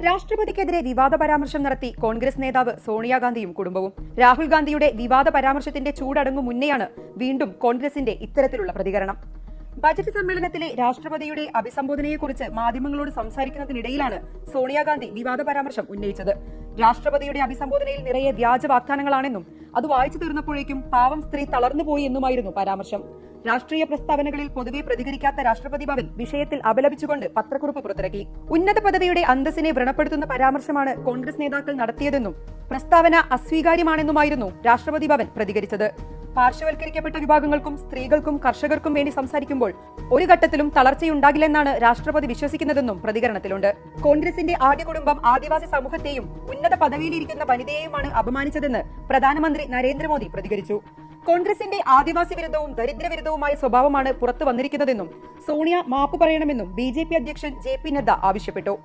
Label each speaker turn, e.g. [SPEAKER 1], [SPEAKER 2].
[SPEAKER 1] രാഷ്ട്രപതിക്കെതിരെ വിവാദ പരാമർശം നടത്തി കോൺഗ്രസ് നേതാവ് സോണിയാഗാന്ധിയും കുടുംബവും. രാഹുൽ ഗാന്ധിയുടെ വിവാദ പരാമർശത്തിന്റെ ചൂടടങ്ങും മുന്നെയാണ് വീണ്ടും കോൺഗ്രസിന്റെ ഇത്തരത്തിലുള്ള പ്രതികരണം. ബജറ്റ് സമ്മേളനത്തിലെ രാഷ്ട്രപതിയുടെ അഭിസംബോധനയെക്കുറിച്ച് മാധ്യമങ്ങളോട് സംസാരിക്കുന്നതിനിടയിലാണ് സോണിയാഗാന്ധി വിവാദ പരാമർശം ഉന്നയിച്ചത്. രാഷ്ട്രപതിയുടെ അഭിസംബോധനയിൽ നിറയെ വ്യാജ വാഗ്ദാനങ്ങളാണെന്നും അത് വായിച്ചു തീർന്നപ്പോഴേക്കും പാവം സ്ത്രീ തളർന്നുപോയി എന്നുമായിരുന്നു പരാമർശം. രാഷ്ട്രീയ പ്രസ്താവനകളിൽ പൊതുവെ പ്രതികരിക്കാത്ത രാഷ്ട്രപതി ഭവൻ വിഷയത്തിൽ അപലപിച്ചുകൊണ്ട് പത്രക്കുറിപ്പ് പുറത്തിറക്കി. ഉന്നത പദവിയുടെ അന്തസ്സിനെ വ്രണപ്പെടുത്തുന്ന പരാമർശമാണ് കോൺഗ്രസ് നേതാക്കൾ നടത്തിയതെന്നും പ്രസ്താവന അസ്വീകാര്യമാണെന്നുമായിരുന്നു രാഷ്ട്രപതി ഭവൻ പ്രതികരിച്ചത്. പാർശ്വവൽക്കരിക്കപ്പെട്ട വിഭാഗങ്ങൾക്കും സ്ത്രീകൾക്കും കർഷകർക്കും വേണ്ടി സംസാരിക്കുമ്പോൾ ഒരു ഘട്ടത്തിലും തളർച്ചയുണ്ടാകില്ലെന്നാണ് രാഷ്ട്രപതി വിശ്വസിക്കുന്നതെന്നും പ്രതികരണത്തിലുണ്ട്. കോൺഗ്രസിന്റെ ആദ്യ കുടുംബം ആദിവാസി സമൂഹത്തെയും ഉന്നത പദവിയിലിരിക്കുന്ന വനിതയെയുമാണ് അപമാനിച്ചതെന്ന് പ്രധാനമന്ത്രി നരേന്ദ്രമോദി പ്രതികരിച്ചു. കോൺഗ്രസിന്റെ ആദിവാസി വിരുദ്ധവും ദരിദ്രവിരുദ്ധവുമായ സ്വഭാവമാണ് പുറത്തു വന്നിരിക്കുന്നതെന്നും സോണിയ മാപ്പ് പറയണമെന്നും BJP അധ്യക്ഷൻ JP നദ്ദ ആവശ്യപ്പെട്ടു.